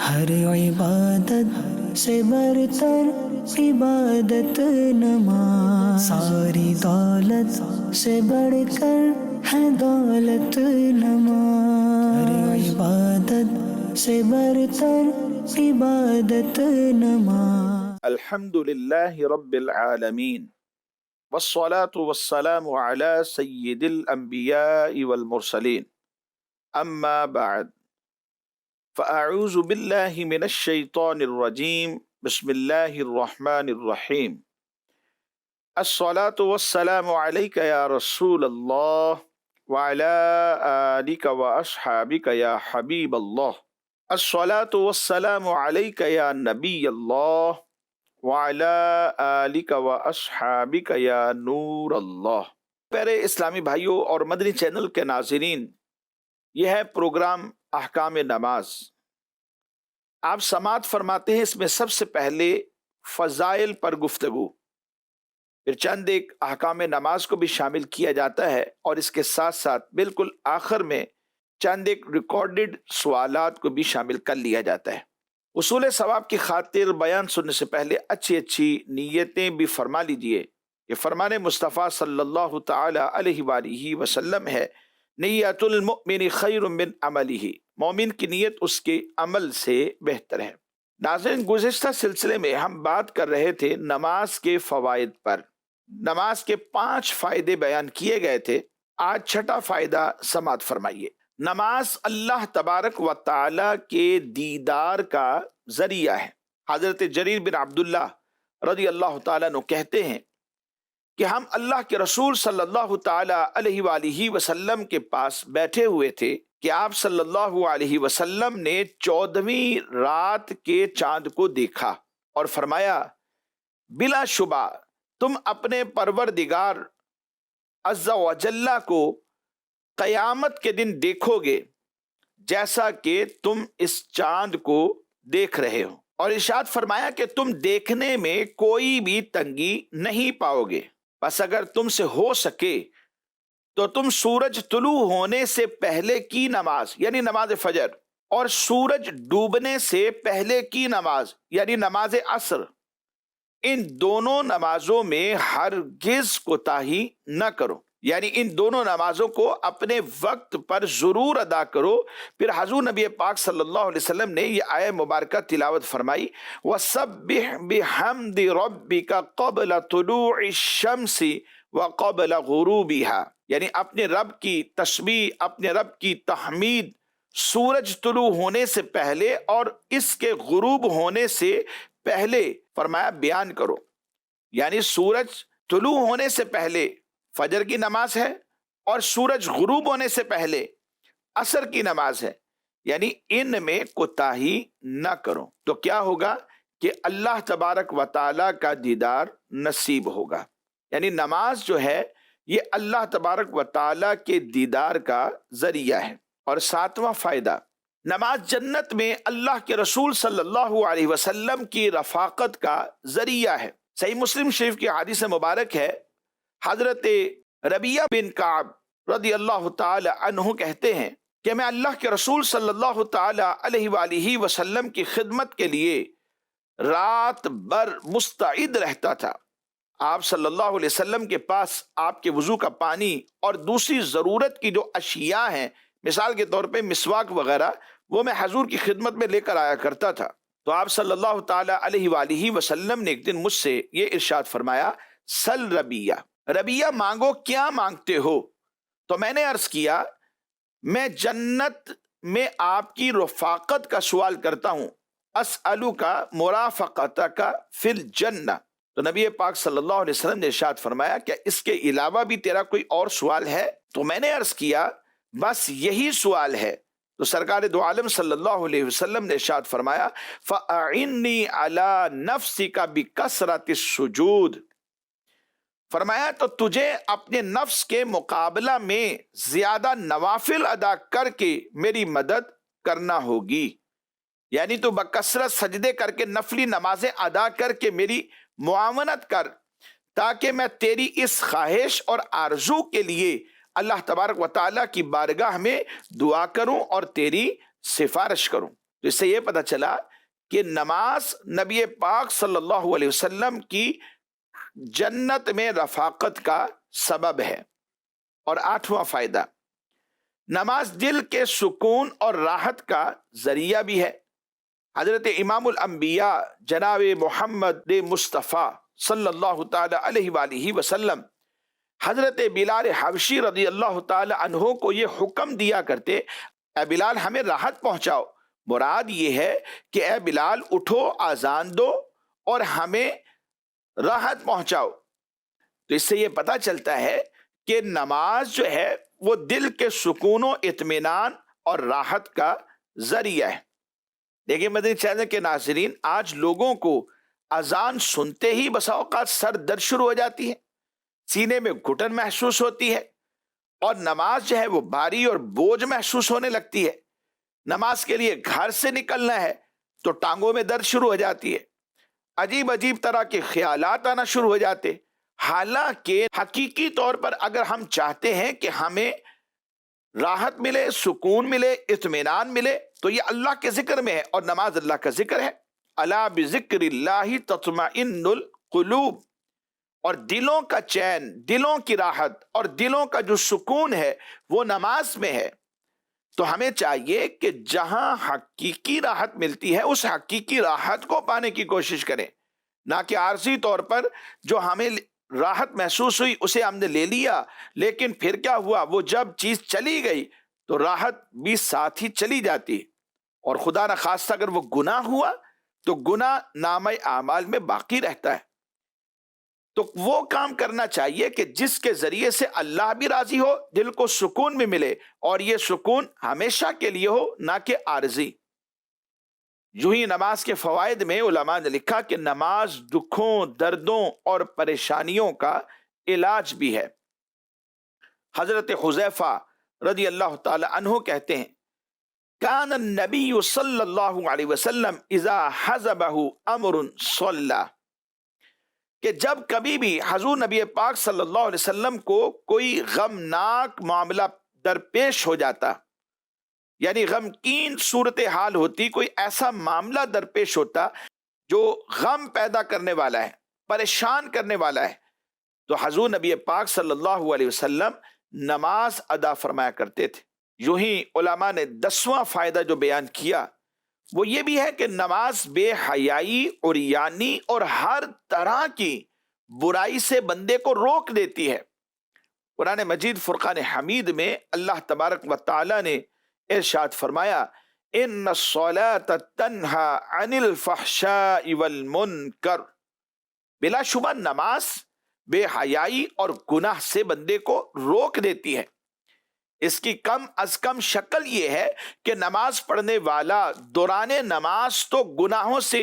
ہر عبادت سے برتر عبادت نماز، ساری دولت سے بڑھ کر ہے دولت نماز، ہر عبادت سے برتر عبادت نماز۔ الحمد للہ رب العالمین والصلاة والسلام على سید الانبیاء والمرسلین، اما بعد فاعوذ باللہ من الشیطان الرجیم، بسم اللہ الرحمن الرحیم۔ الصلاة والسلام علیک یا رسول اللہ وعلى آلک واصحابک یا حبیب اللہ، الصلاة والسلام علیک یا نبی اللہ وعلی آلک و اصحابک یا نور اللہ۔ پیارے اسلامی بھائیوں اور مدنی چینل کے ناظرین، یہ ہے پروگرام احکام نماز۔ آپ سماعت فرماتے ہیں، اس میں سب سے پہلے فضائل پر گفتگو، پھر چند ایک احکام نماز کو بھی شامل کیا جاتا ہے، اور اس کے ساتھ ساتھ بالکل آخر میں چند ایک ریکارڈڈ سوالات کو بھی شامل کر لیا جاتا ہے۔ اصول ثواب کی خاطر بیان سننے سے پہلے اچھی نیتیں بھی فرما لیجئے کہ فرمان مصطفیٰ صلی اللہ تعالی علیہ وآلہ وسلم ہے، نیت المؤمن خیر من عملہ، مومن کی نیت اس کے عمل سے بہتر ہے۔ ناظرین، گزشتہ سلسلے میں ہم بات کر رہے تھے نماز کے فوائد پر۔ نماز کے 5 فائدے بیان کیے گئے تھے، آج چھٹا فائدہ سماعت فرمائیے۔ نماز اللہ تبارک و تعالی کے دیدار کا ذریعہ ہے۔ حضرت جریر بن عبداللہ رضی اللہ تعالیٰ عنہ کہتے ہیں کہ ہم اللہ کے رسول صلی اللہ تعالی علیہ وآلہ وسلم کے پاس بیٹھے ہوئے تھے کہ آپ صلی اللہ علیہ وسلم نے 14ویں رات کے چاند کو دیکھا اور فرمایا، بلا شبہ تم اپنے پروردگار عز و جل کو قیامت کے دن دیکھو گے جیسا کہ تم اس چاند کو دیکھ رہے ہو، اور ارشاد فرمایا کہ تم دیکھنے میں کوئی بھی تنگی نہیں پاؤ گے، بس اگر تم سے ہو سکے تو تم سورج طلوع ہونے سے پہلے کی نماز یعنی نماز فجر اور سورج ڈوبنے سے پہلے کی نماز یعنی نماز عصر، ان دونوں نمازوں میں ہرگز کوتاہی نہ کرو، یعنی ان دونوں نمازوں کو اپنے وقت پر ضرور ادا کرو۔ پھر حضور نبی پاک صلی اللہ علیہ وسلم نے یہ آیہ مبارکہ تلاوت فرمائی، وَسَبِّحْ بِحَمْدِ رَبِّكَ قَبْلَ طُلُوعِ الشَّمْسِ وَقَبْلَ غُرُوبِهَا، یعنی اپنے رب کی تسبیح، اپنے رب کی تحمید سورج طلوع ہونے سے پہلے اور اس کے غروب ہونے سے پہلے فرمایا بیان کرو، یعنی سورج طلوع ہونے سے پہلے فجر کی نماز ہے اور سورج غروب ہونے سے پہلے عصر کی نماز ہے، یعنی ان میں کوتاہی نہ کرو، تو کیا ہوگا کہ اللہ تبارک و تعالی کا دیدار نصیب ہوگا۔ یعنی نماز جو ہے یہ اللہ تبارک و تعالی کے دیدار کا ذریعہ ہے۔ اور 7واں فائدہ، نماز جنت میں اللہ کے رسول صلی اللہ علیہ وسلم کی رفاقت کا ذریعہ ہے۔ صحیح مسلم شریف کی حدیث مبارک ہے، حضرت ربیہ بن کعب رضی اللہ تعالی عنہ کہتے ہیں کہ میں اللہ کے رسول صلی اللہ تعالی علیہ وآلہ وسلم کی خدمت کے لیے رات بھر مستعد رہتا تھا۔ آپ صلی اللہ علیہ وسلم کے پاس آپ کے وضو کا پانی اور دوسری ضرورت کی جو اشیاء ہیں، مثال کے طور پہ مسواک وغیرہ، وہ میں حضور کی خدمت میں لے کر آیا کرتا تھا۔ تو آپ صلی اللہ تعالی علیہ وآلہ وسلم نے ایک دن مجھ سے یہ ارشاد فرمایا، سل ربیہ، ربیہ مانگو، کیا مانگتے ہو؟ تو میں نے عرض کیا، میں جنت میں آپ کی رفاقت کا سوال کرتا ہوں، اسألک مرافقتک فی الجنہ۔ تو نبی پاک صلی اللہ علیہ وسلم نے ارشاد فرمایا، کیا اس کے علاوہ بھی تیرا کوئی اور سوال ہے؟ تو میں نے عرض کیا، بس یہی سوال ہے۔ تو سرکار دو عالم صلی اللہ علیہ وسلم نے ارشاد فرمایا، فَأَعِنِّي عَلَى نَفْسِكَ بِكَثْرَةِ السُّجُودِ، فرمایا تو تجھے اپنے نفس کے مقابلہ میں زیادہ نوافل ادا کر کے میری مدد کرنا ہوگی، یعنی تو بکثرت سجدے کر کے نفلی نمازیں ادا کر کے میری معاونت کر، تاکہ میں تیری اس خواہش اور آرزو کے لیے اللہ تبارک و تعالیٰ کی بارگاہ میں دعا کروں اور تیری سفارش کروں۔ تو اس سے یہ پتہ چلا کہ نماز نبی پاک صلی اللہ علیہ وسلم کی جنت میں رفاقت کا سبب ہے۔ اور 8واں فائدہ، نماز دل کے سکون اور راحت کا ذریعہ بھی ہے۔ حضرت امام الانبیاء جناب محمد مصطفیٰ صلی اللہ تعالی علیہ وآلہ وسلم حضرت بلال حبشی رضی اللہ تعالی عنہ کو یہ حکم دیا کرتے، اے بلال ہمیں راحت پہنچاؤ۔ مراد یہ ہے کہ اے بلال اٹھو، اذان دو اور ہمیں راحت پہنچاؤ۔ تو اس سے یہ پتہ چلتا ہے کہ نماز جو ہے وہ دل کے سکون و اطمینان اور راحت کا ذریعہ ہے۔ دیکھیں مدنی چینل کے ناظرین، آج لوگوں کو اذان سنتے ہی بسا اوقات سر درد شروع ہو جاتی ہے، سینے میں گھٹن محسوس ہوتی ہے، اور نماز جو ہے وہ بھاری اور بوجھ محسوس ہونے لگتی ہے۔ نماز کے لیے گھر سے نکلنا ہے تو ٹانگوں میں درد شروع ہو جاتی ہے، عجیب عجیب طرح کے خیالات آنا شروع ہو جاتے۔ حالانکہ حقیقی طور پر اگر ہم چاہتے ہیں کہ ہمیں راحت ملے، سکون ملے، اطمینان ملے، تو یہ اللہ کے ذکر میں ہے، اور نماز اللہ کا ذکر ہے۔ الا بذکر اللہ تطمئن القلوب، اور دلوں کا چین، دلوں کی راحت اور دلوں کا جو سکون ہے وہ نماز میں ہے۔ تو ہمیں چاہیے کہ جہاں حقیقی راحت ملتی ہے اس حقیقی راحت کو پانے کی کوشش کریں، نہ کہ عارضی طور پر جو ہمیں راحت محسوس ہوئی اسے ہم نے لے لیا، لیکن پھر کیا ہوا، وہ جب چیز چلی گئی تو راحت بھی ساتھ ہی چلی جاتی، اور خدا نہ خواستہ اگر وہ گناہ ہوا تو گناہ نامہ اعمال میں باقی رہتا ہے۔ تو وہ کام کرنا چاہیے کہ جس کے ذریعے سے اللہ بھی راضی ہو، دل کو سکون بھی ملے، اور یہ سکون ہمیشہ کے لیے ہو، نہ کہ عارضی۔ یوں ہی نماز کے فوائد میں علماء نے لکھا کہ نماز دکھوں، دردوں اور پریشانیوں کا علاج بھی ہے۔ حضرت حذیفہ رضی اللہ تعالی عنہ کہتے ہیں، کان النبی صلی اللہ علیہ وسلم اذا حزبہ امر صلی، کہ جب کبھی بھی حضور نبی پاک صلی اللہ علیہ وسلم کو کوئی غمناک معاملہ درپیش ہو جاتا، یعنی غمگین صورتحال ہوتی، کوئی ایسا معاملہ درپیش ہوتا جو غم پیدا کرنے والا ہے، پریشان کرنے والا ہے، تو حضور نبی پاک صلی اللہ علیہ وسلم نماز ادا فرمایا کرتے تھے۔ یوں ہی علماء نے 10واں فائدہ جو بیان کیا وہ یہ بھی ہے کہ نماز بے حیائی، عریانی اور ہر طرح کی برائی سے بندے کو روک دیتی ہے۔ قرآن مجید فرقان حمید میں اللہ تبارک و تعالی نے ارشاد فرمایا، ان الصلاۃ تنہی عن الفحشاء والمنکر، بلا شبہ نماز بے حیائی اور گناہ سے بندے کو روک دیتی ہے۔ اس کی کم از کم شکل یہ ہے کہ نماز پڑھنے والا دوران نماز تو گناہوں سے،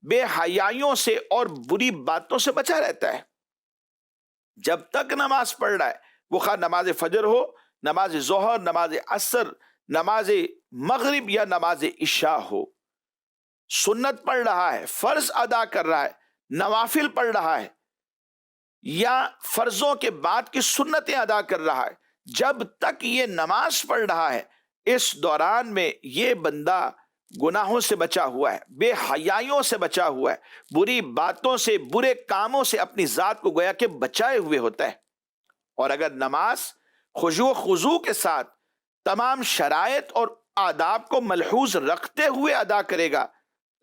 بے حیائیوں سے اور بری باتوں سے بچا رہتا ہے۔ جب تک نماز پڑھ رہا ہے، وہ خواہ نماز فجر ہو، نماز ظہر، نماز عصر، نماز مغرب یا نماز عشاء ہو، سنت پڑھ رہا ہے، فرض ادا کر رہا ہے، نوافل پڑھ رہا ہے، یا فرضوں کے بعد کی سنتیں ادا کر رہا ہے، جب تک یہ نماز پڑھ رہا ہے اس دوران میں یہ بندہ گناہوں سے بچا ہوا ہے، بے حیائیوں سے بچا ہوا ہے، بری باتوں سے، برے کاموں سے اپنی ذات کو گویا کہ بچائے ہوئے ہوتا ہے۔ اور اگر نماز خشوع و خضوع کے ساتھ تمام شرائط اور آداب کو ملحوظ رکھتے ہوئے ادا کرے گا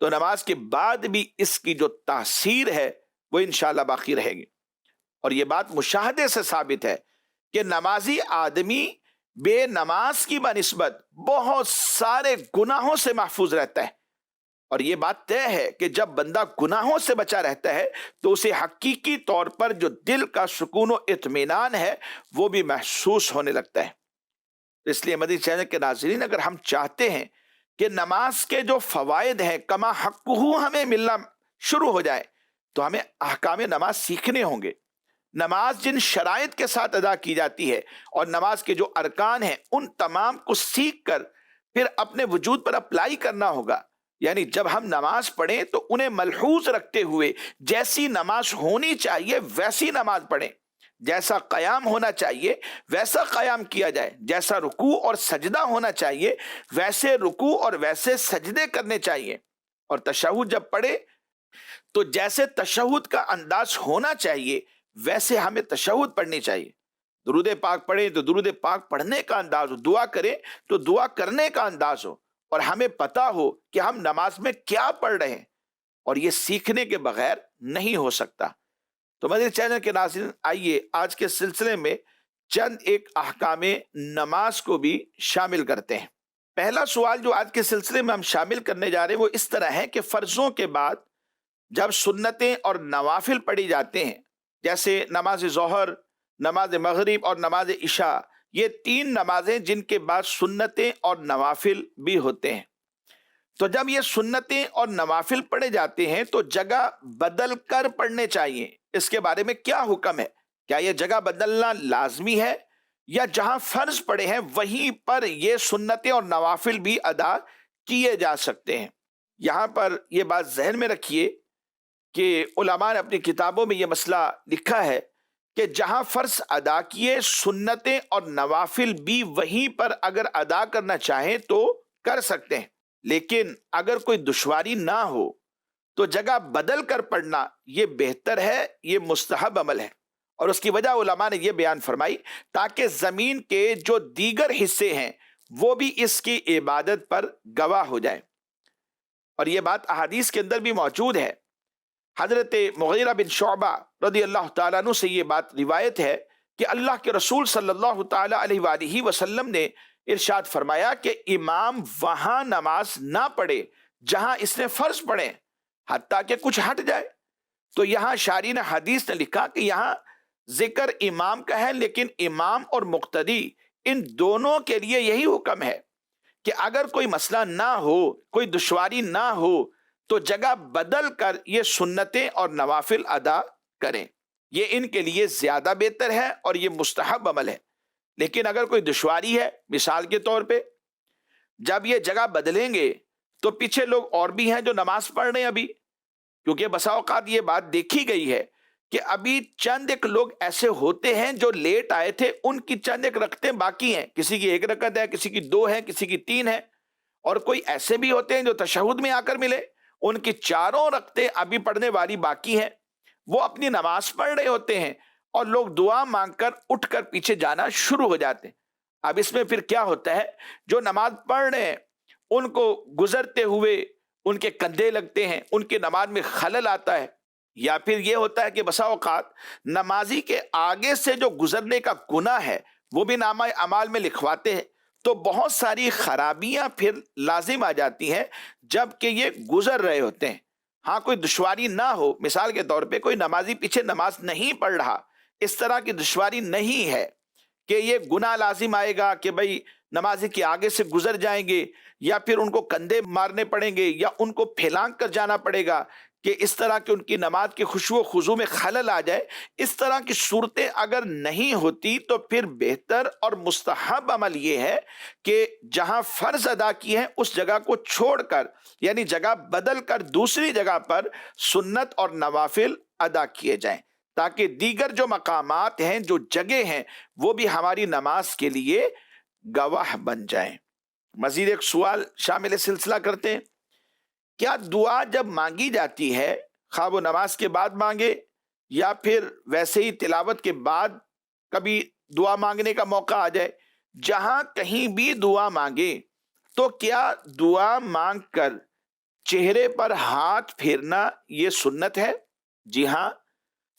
تو نماز کے بعد بھی اس کی جو تاثیر ہے وہ انشاءاللہ باقی رہے گی۔ اور یہ بات مشاہدے سے ثابت ہے کہ نمازی آدمی بے نماز کی بنسبت بہت سارے گناہوں سے محفوظ رہتا ہے، اور یہ بات طے ہے کہ جب بندہ گناہوں سے بچا رہتا ہے تو اسے حقیقی طور پر جو دل کا سکون و اطمینان ہے وہ بھی محسوس ہونے لگتا ہے۔ اس لیے مدنی چینل کے ناظرین، اگر ہم چاہتے ہیں کہ نماز کے جو فوائد ہیں کما حقہ ہمیں ملنا شروع ہو جائے تو ہمیں احکام نماز سیکھنے ہوں گے۔ نماز جن شرائط کے ساتھ ادا کی جاتی ہے اور نماز کے جو ارکان ہیں ان تمام کو سیکھ کر پھر اپنے وجود پر اپلائی کرنا ہوگا۔ یعنی جب ہم نماز پڑھیں تو انہیں ملحوظ رکھتے ہوئے جیسی نماز ہونی چاہیے ویسی نماز پڑھیں، جیسا قیام ہونا چاہیے ویسا قیام کیا جائے، جیسا رکوع اور سجدہ ہونا چاہیے ویسے رکوع اور ویسے سجدے کرنے چاہیے، اور تشہد جب پڑھے تو جیسے تشہد کا انداز ہونا چاہیے ویسے ہمیں تشہد پڑھنی چاہیے۔ درود پاک پڑھیں تو درود پاک پڑھنے کا انداز ہو، دعا کریں تو دعا کرنے کا انداز ہو، اور ہمیں پتا ہو کہ ہم نماز میں کیا پڑھ رہے ہیں، اور یہ سیکھنے کے بغیر نہیں ہو سکتا۔ تو مدنی چینل کے ناظرین، آئیے آج کے سلسلے میں چند ایک احکام نماز کو بھی شامل کرتے ہیں۔ پہلا سوال جو آج کے سلسلے میں ہم شامل کرنے جا رہے ہیں وہ اس طرح ہے کہ فرضوں کے بعد جب سنتیں اور نوافل پڑھی جاتے ہیں، جیسے نماز ظہر، نماز مغرب اور نماز عشاء، یہ تین نمازیں جن کے بعد سنتیں اور نوافل بھی ہوتے ہیں، تو جب یہ سنتیں اور نوافل پڑھے جاتے ہیں تو جگہ بدل کر پڑھنے چاہیے۔ اس کے بارے میں کیا حکم ہے؟ کیا یہ جگہ بدلنا لازمی ہے، یا جہاں فرض پڑے ہیں وہیں پر یہ سنتیں اور نوافل بھی ادا کیے جا سکتے ہیں؟ یہاں پر یہ بات ذہن میں رکھیے کہ علماء نے اپنی کتابوں میں یہ مسئلہ لکھا ہے کہ جہاں فرض ادا کیے سنتیں اور نوافل بھی وہیں پر اگر ادا کرنا چاہیں تو کر سکتے ہیں، لیکن اگر کوئی دشواری نہ ہو تو جگہ بدل کر پڑھنا یہ بہتر ہے، یہ مستحب عمل ہے، اور اس کی وجہ علماء نے یہ بیان فرمائی تاکہ زمین کے جو دیگر حصے ہیں وہ بھی اس کی عبادت پر گواہ ہو جائیں۔ اور یہ بات احادیث کے اندر بھی موجود ہے۔ حضرت مغیرہ بن شعبہ رضی اللہ تعالیٰ عنہ سے یہ بات روایت ہے کہ اللہ کے رسول صلی اللہ تعالیٰ علیہ وآلہ وسلم نے ارشاد فرمایا کہ امام وہاں نماز نہ پڑھے جہاں اس نے فرض پڑھے حتیٰ کہ کچھ ہٹ جائے۔ تو یہاں شارحین حدیث نے لکھا کہ یہاں ذکر امام کا ہے، لیکن امام اور مقتدی ان دونوں کے لیے یہی حکم ہے کہ اگر کوئی مسئلہ نہ ہو، کوئی دشواری نہ ہو تو جگہ بدل کر یہ سنتیں اور نوافل ادا کریں، یہ ان کے لیے زیادہ بہتر ہے اور یہ مستحب عمل ہے۔ لیکن اگر کوئی دشواری ہے، مثال کے طور پہ جب یہ جگہ بدلیں گے تو پیچھے لوگ اور بھی ہیں جو نماز پڑھ رہے ہیں ابھی، کیونکہ بسا اوقات یہ بات دیکھی گئی ہے کہ ابھی چند ایک لوگ ایسے ہوتے ہیں جو لیٹ آئے تھے، ان کی چند ایک رکعتیں باقی ہیں، کسی کی ایک رکعت ہے، کسی کی دو ہے، کسی کی تین ہے، اور کوئی ایسے بھی ہوتے ہیں جو تشہد میں آ کر ملے، ان کی چاروں رکعتیں ابھی پڑھنے والی باقی ہیں، وہ اپنی نماز پڑھ رہے ہوتے ہیں اور لوگ دعا مانگ کر اٹھ کر پیچھے جانا شروع ہو جاتے ہیں۔ اب اس میں پھر کیا ہوتا ہے، جو نماز پڑھ رہے ہیں ان کو گزرتے ہوئے ان کے کندھے لگتے ہیں، ان کی نماز میں خلل آتا ہے، یا پھر یہ ہوتا ہے کہ بسا اوقات نمازی کے آگے سے جو گزرنے کا گناہ ہے وہ بھی نامہ اعمال میں لکھواتے ہیں، تو بہت ساری خرابیاں پھر لازم آ جاتی ہیں جب کہ یہ گزر رہے ہوتے ہیں۔ ہاں کوئی دشواری نہ ہو، مثال کے طور پہ کوئی نمازی پیچھے نماز نہیں پڑھ رہا، اس طرح کی دشواری نہیں ہے کہ یہ گناہ لازم آئے گا کہ بھئی نمازی کے آگے سے گزر جائیں گے، یا پھر ان کو کندھے مارنے پڑیں گے، یا ان کو پھیلانگ کر جانا پڑے گا کہ اس طرح کہ ان کی نماز کی خشوع و خضوع میں خلل آ جائے۔ اس طرح کی صورتیں اگر نہیں ہوتی تو پھر بہتر اور مستحب عمل یہ ہے کہ جہاں فرض ادا کیے ہیں اس جگہ کو چھوڑ کر، یعنی جگہ بدل کر دوسری جگہ پر سنت اور نوافل ادا کیے جائیں، تاکہ دیگر جو مقامات ہیں، جو جگہ ہیں، وہ بھی ہماری نماز کے لیے گواہ بن جائیں۔ مزید ایک سوال شامل سلسلہ کرتے ہیں، کیا دعا جب مانگی جاتی ہے، خواہ وہ نماز کے بعد مانگے یا پھر ویسے ہی تلاوت کے بعد کبھی دعا مانگنے کا موقع آ جائے، جہاں کہیں بھی دعا مانگے تو کیا دعا مانگ کر چہرے پر ہاتھ پھیرنا یہ سنت ہے؟ جی ہاں،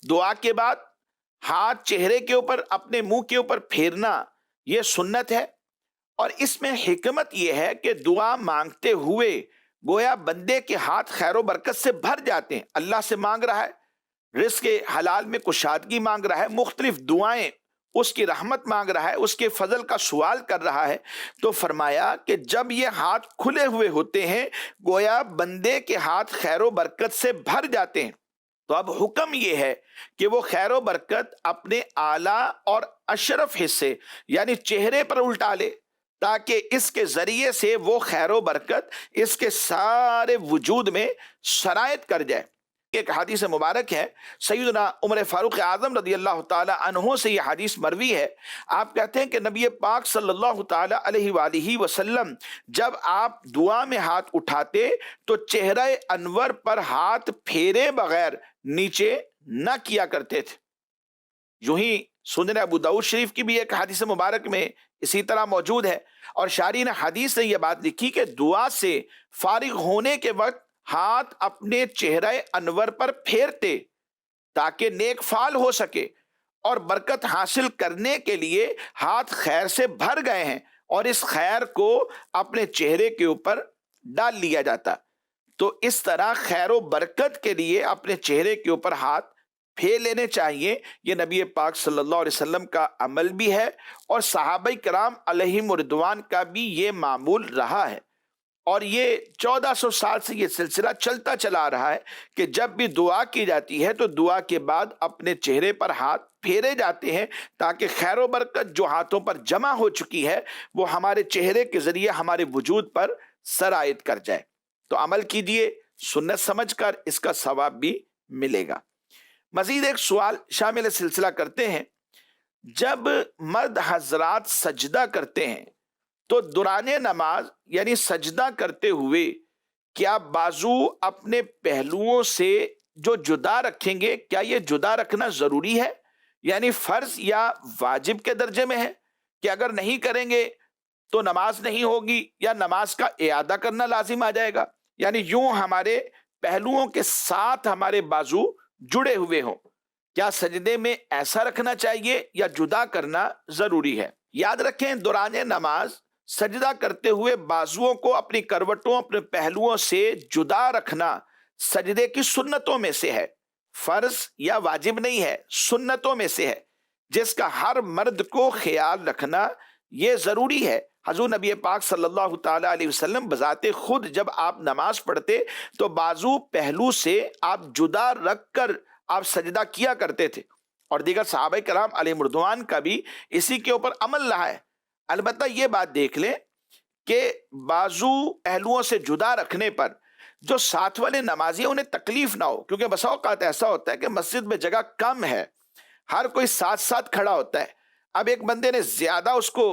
دعا کے بعد ہاتھ چہرے کے اوپر، اپنے منہ کے اوپر پھیرنا یہ سنت ہے، اور اس میں حکمت یہ ہے کہ دعا مانگتے ہوئے گویا بندے کے ہاتھ خیر و برکت سے بھر جاتے ہیں، اللہ سے مانگ رہا ہے، رزق حلال میں کشادگی مانگ رہا ہے، مختلف دعائیں اس کی رحمت مانگ رہا ہے، اس کے فضل کا سوال کر رہا ہے، تو فرمایا کہ جب یہ ہاتھ کھلے ہوئے ہوتے ہیں گویا بندے کے ہاتھ خیر و برکت سے بھر جاتے ہیں۔ تو اب حکم یہ ہے کہ وہ خیر و برکت اپنے اعلیٰ اور اشرف حصے یعنی چہرے پر الٹا لے، تاکہ اس کے ذریعے سے وہ خیر و برکت اس کے سارے وجود میں سرایت کر جائے۔ ایک حدیث مبارک ہے، سیدنا عمر فاروق اعظم رضی اللہ تعالی عنہ سے یہ حدیث مروی ہے۔ آپ کہتے ہیں کہ نبی پاک صلی اللہ تعالی علیہ وآلہ وسلم جب آپ دعا میں ہاتھ اٹھاتے تو چہرہ انور پر ہاتھ پھیرے بغیر نیچے نہ کیا کرتے تھے۔ یوں ہی سنن ابو داؤد شریف کی بھی ایک حدیث مبارک میں اسی طرح موجود ہے، اور شارحین حدیث نے یہ بات لکھی کہ دعا سے فارغ ہونے کے وقت ہاتھ اپنے چہرہ انور پر پھیرتے تاکہ نیک فعال ہو سکے، اور برکت حاصل کرنے کے لیے ہاتھ خیر سے بھر گئے ہیں اور اس خیر کو اپنے چہرے کے اوپر ڈال لیا جاتا۔ تو اس طرح خیر و برکت کے لیے اپنے چہرے کے اوپر ہاتھ پھیر لینے چاہیے۔ یہ نبی پاک صلی اللہ علیہ وسلم کا عمل بھی ہے اور صحابہ کرام علیہم رضوان کا بھی یہ معمول رہا ہے، اور یہ 1400 سال سے یہ سلسلہ چلتا چلا آ رہا ہے کہ جب بھی دعا کی جاتی ہے تو دعا کے بعد اپنے چہرے پر ہاتھ پھیرے جاتے ہیں تاکہ خیر و برکت جو ہاتھوں پر جمع ہو چکی ہے وہ ہمارے چہرے کے ذریعے ہمارے وجود پر سرایت کر جائے۔ تو عمل کیجئے، سنت سمجھ کر اس کا ثواب بھی ملے گا۔ مزید ایک سوال شامل سلسلہ کرتے ہیں، جب مرد حضرات سجدہ کرتے ہیں تو دوران نماز یعنی سجدہ کرتے ہوئے کیا بازو اپنے پہلوؤں سے جو جدا رکھیں گے، کیا یہ جدا رکھنا ضروری ہے، یعنی فرض یا واجب کے درجے میں ہے کہ اگر نہیں کریں گے تو نماز نہیں ہوگی یا نماز کا اعادہ کرنا لازم آ جائے گا؟ یعنی یوں ہمارے پہلوؤں کے ساتھ ہمارے بازو جڑے ہوئے ہوں، کیا سجدے میں ایسا رکھنا چاہیے یا جدا کرنا ضروری ہے؟ یاد رکھیں دوران نماز سجدہ کرتے ہوئے بازوؤں کو اپنی کروٹوں اپنے پہلوؤں سے جدا رکھنا سجدے کی سنتوں میں سے ہے، فرض یا واجب نہیں ہے، سنتوں میں سے ہے، جس کا ہر مرد کو خیال رکھنا یہ ضروری ہے۔ حضور نبی پاک صلی اللہ تعالی علیہ وسلم بذات خود جب آپ نماز پڑھتے تو بازو پہلو سے آپ جدا رکھ کر آپ سجدہ کیا کرتے تھے، اور دیگر صحابہ کرام علیہ رضوان کا بھی اسی کے اوپر عمل رہا ہے۔ البتہ یہ بات دیکھ لیں کہ بازو پہلوؤں سے جدا رکھنے پر جو ساتھ والے نمازی انہیں تکلیف نہ ہو، کیونکہ بسا اوقات ایسا ہوتا ہے کہ مسجد میں جگہ کم ہے، ہر کوئی ساتھ ساتھ کھڑا ہوتا ہے، اب ایک بندے نے زیادہ اس کو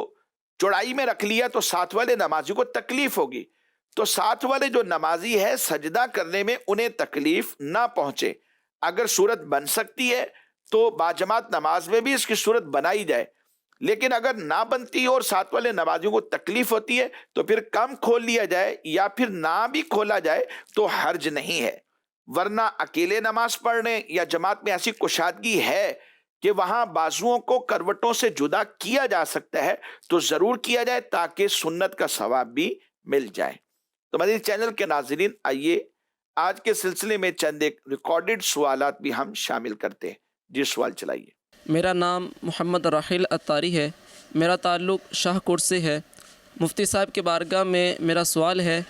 چوڑائی میں رکھ لیا تو ساتھ والے نمازی کو تکلیف ہوگی، تو ساتھ والے جو نمازی ہے سجدہ کرنے میں انہیں تکلیف نہ پہنچے۔ اگر صورت بن سکتی ہے تو باجماعت نماز میں بھی اس کی صورت بنائی جائے، لیکن اگر نہ بنتی اور ساتھ والے نمازیوں کو تکلیف ہوتی ہے تو پھر کم کھول لیا جائے، یا پھر نہ بھی کھولا جائے تو حرج نہیں ہے۔ ورنہ اکیلے نماز پڑھنے یا جماعت میں ایسی کشادگی ہے کہ وہاں بازوؤں کو کروٹوں سے جدا کیا جا سکتا ہے تو ضرور کیا جائے تاکہ سنت کا ثواب بھی مل جائے۔ تو مدنی چینل کے ناظرین، آئیے آج کے سلسلے میں چند ایک ریکارڈڈ سوالات بھی ہم شامل کرتے ہیں۔ جی سوال چلائیے۔ میرا نام محمد راحل اتاری ہے، میرا تعلق شاہ کوٹ سے ہے۔ مفتی صاحب کے بارگاہ میں میرا سوال ہے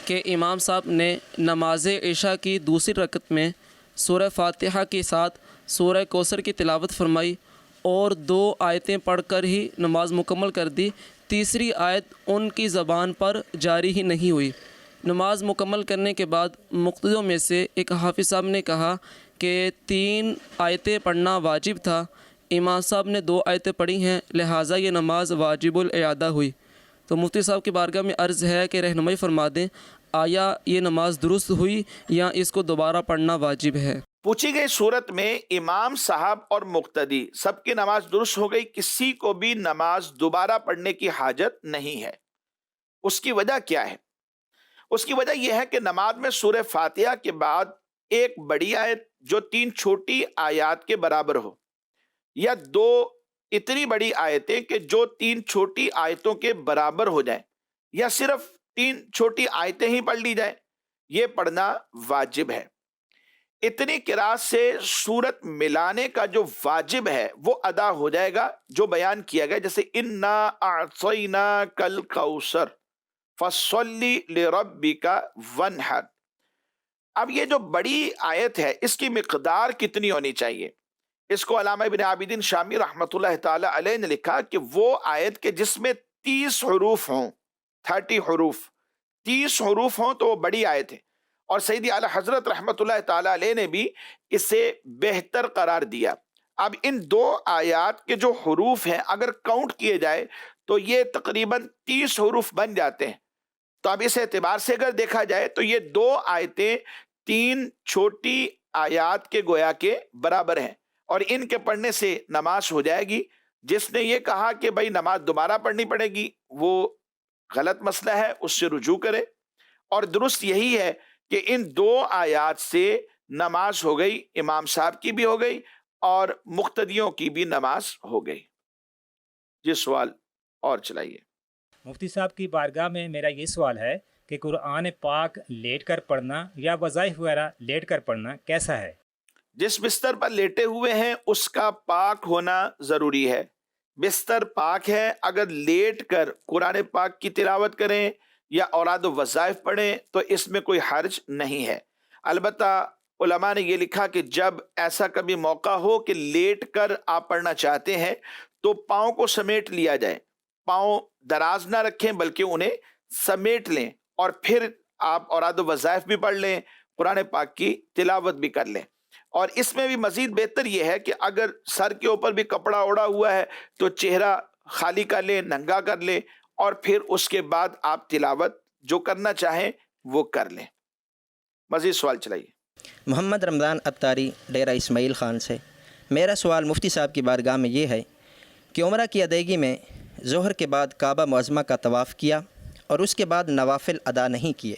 کہ امام صاحب نے نماز عشاء کی دوسری رکعت میں سورہ فاتحہ کے ساتھ سورہ کوثر کی تلاوت فرمائی اور 2 آیتیں پڑھ کر ہی نماز مکمل کر دی، تیسری آیت ان کی زبان پر جاری ہی نہیں ہوئی۔ نماز مکمل کرنے کے بعد مقتدیوں میں سے ایک حافظ صاحب نے کہا کہ 3 آیتیں پڑھنا واجب تھا، امام صاحب نے 2 آیتیں پڑھی ہیں، لہٰذا یہ نماز واجب الاعادہ ہوئی۔ تو مفتی صاحب کی بارگاہ میں عرض ہے کہ رہنمائی فرما دیں، آیا یہ نماز درست ہوئی یا اس کو دوبارہ پڑھنا واجب ہے؟ پوچھی گئی صورت میں امام صاحب اور مقتدی سب کی نماز درست ہو گئی، کسی کو بھی نماز دوبارہ پڑھنے کی حاجت نہیں ہے۔ اس کی وجہ کیا ہے؟ اس کی وجہ یہ ہے کہ نماز میں سورہ فاتحہ کے بعد ایک بڑی آیت جو 3 چھوٹی آیات کے برابر ہو، یا 2 اتنی بڑی آیتیں کہ جو 3 چھوٹی آیتوں کے برابر ہو جائیں، یا صرف 3 چھوٹی آیتیں ہی پڑھ لی جائیں، یہ پڑھنا واجب ہے۔ اتنی قرات سے سورت ملانے کا جو واجب ہے وہ ادا ہو جائے گا جو بیان کیا گیا، جیسے انا اعطیناک الکوثر فصلی لربک وانحر۔ اب یہ جو بڑی آیت ہے اس کی مقدار کتنی ہونی چاہیے؟ اس کو علامہ ابن عابدین شامی رحمۃ اللہ تعالی علیہ نے لکھا کہ وہ آیت کے جس میں 30 حروف ہوں، 30 حروف، 30 حروف ہوں تو وہ بڑی آیت ہے، اور سیدی اعلی حضرت رحمۃ اللہ تعالی علیہ نے بھی اسے بہتر قرار دیا۔ اب ان دو آیات کے جو حروف ہیں اگر کاؤنٹ کیے جائے تو یہ تقریباً 30 حروف بن جاتے ہیں۔ تو اب اس اعتبار سے اگر دیکھا جائے تو یہ دو آیتیں 3 چھوٹی آیات کے گویا کے برابر ہیں، اور ان کے پڑھنے سے نماز ہو جائے گی۔ جس نے یہ کہا کہ بھائی نماز دوبارہ پڑھنی پڑے گی، وہ غلط مسئلہ ہے، اس سے رجوع کرے۔ اور درست یہی ہے کہ ان دو آیات سے نماز ہو گئی، امام صاحب کی بھی ہو گئی اور مقتدیوں کی بھی نماز ہو گئی۔ یہ سوال اور چلائیے۔ مفتی صاحب کی بارگاہ میں میرا یہ سوال ہے کہ قرآن پاک لیٹ کر پڑھنا یا وظائف وغیرہ لیٹ کر پڑھنا کیسا ہے؟ جس بستر پر لیٹے ہوئے ہیں اس کا پاک ہونا ضروری ہے۔ بستر پاک ہے، اگر لیٹ کر قرآن پاک کی تلاوت کریں یا اوراد و وظائف پڑھیں تو اس میں کوئی حرج نہیں ہے۔ البتہ علماء نے یہ لکھا کہ جب ایسا کبھی موقع ہو کہ لیٹ کر آپ پڑھنا چاہتے ہیں تو پاؤں کو سمیٹ لیا جائے، پاؤں دراز نہ رکھیں بلکہ انہیں سمیٹ لیں، اور پھر آپ اوراد و وظائف بھی پڑھ لیں، قرآن پاک کی تلاوت بھی کر لیں۔ اور اس میں بھی مزید بہتر یہ ہے کہ اگر سر کے اوپر بھی کپڑا اوڑا ہوا ہے تو چہرہ خالی کر لیں، ننگا کر لیں، اور پھر اس کے بعد آپ تلاوت جو کرنا چاہیں وہ کر لیں۔ مزید سوال چلائیے۔ محمد رمضان عطاری ڈیرہ اسماعیل خان سے میرا سوال مفتی صاحب کی بارگاہ میں یہ ہے کہ عمرہ کی ادائیگی میں ظہر کے بعد کعبہ معظمہ کا طواف کیا اور اس کے بعد نوافل ادا نہیں کیے،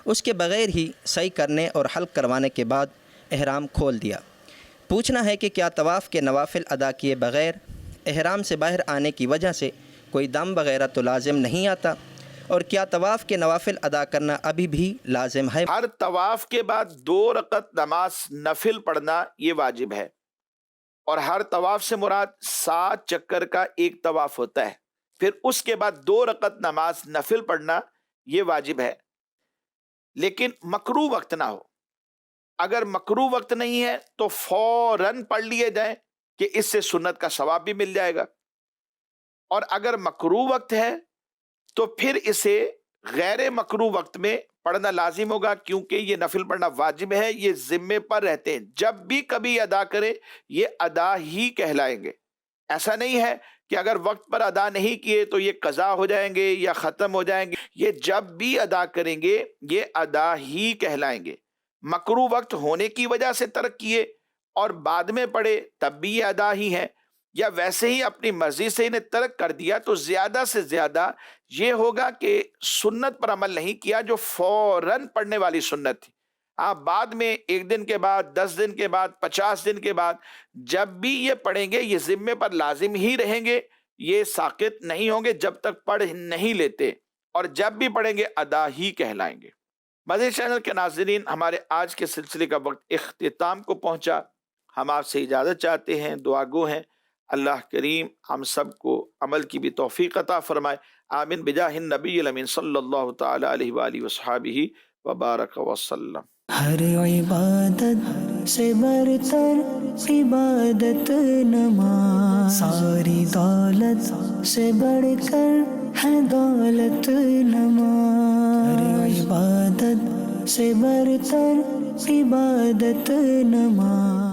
اس کے بغیر ہی سعی کرنے اور حلق کروانے کے بعد احرام کھول دیا۔ پوچھنا ہے کہ کیا طواف کے نوافل ادا کیے بغیر احرام سے باہر آنے کی وجہ سے کوئی دم وغیرہ تو لازم نہیں آتا، اور کیا طواف کے نوافل ادا کرنا ابھی بھی لازم ہے؟ ہر طواف کے بعد 2 رکعت نماز نفل پڑھنا یہ واجب ہے، اور ہر طواف سے مراد 7 چکر کا ایک طواف ہوتا ہے، پھر اس کے بعد 2 رکعت نماز نفل پڑھنا یہ واجب ہے، لیکن مکروہ وقت نہ ہو۔ اگر مکروہ وقت نہیں ہے تو فوراً پڑھ لیے جائیں کہ اس سے سنت کا ثواب بھی مل جائے گا، اور اگر مکروہ وقت ہے تو پھر اسے غیر مکروہ وقت میں پڑھنا لازم ہوگا، کیونکہ یہ نفل پڑھنا واجب ہے، یہ ذمے پر رہتے ہیں، جب بھی کبھی ادا کرے یہ ادا ہی کہلائیں گے۔ ایسا نہیں ہے کہ اگر وقت پر ادا نہیں کیے تو یہ قضا ہو جائیں گے یا ختم ہو جائیں گے، یہ جب بھی ادا کریں گے یہ ادا ہی کہلائیں گے۔ مکروہ وقت ہونے کی وجہ سے ترک کیے اور بعد میں پڑھے تب بھی یہ ادا ہی ہے، یا ویسے ہی اپنی مرضی سے انہیں ترک کر دیا تو زیادہ سے زیادہ یہ ہوگا کہ سنت پر عمل نہیں کیا جو فوراً پڑھنے والی سنت تھی۔ آپ بعد میں 1 دن کے بعد، 10 دن کے بعد، 50 دن کے بعد جب بھی یہ پڑھیں گے یہ ذمے پر لازم ہی رہیں گے، یہ ساقط نہیں ہوں گے جب تک پڑھ نہیں لیتے، اور جب بھی پڑھیں گے ادا ہی کہلائیں گے۔ مزید چینل کے ناظرین، ہمارے آج کے سلسلے کا وقت اختتام کو پہنچا۔ ہم آپ سے اجازت چاہتے ہیں، دعا گو ہیں اللہ کریم ہم سب کو عمل کی بھی توفیق عطا فرمائے۔ آمین بجاہ النبی الامین صلی اللہ تعالی علیہ وآلہ وصحبہ وبارک وسلم۔ ہر عبادت سے برتر عبادت نماز، ساری دولت سے بڑھ کر ہے دولت نماز، ہر عبادت سے برتر عبادت نماز۔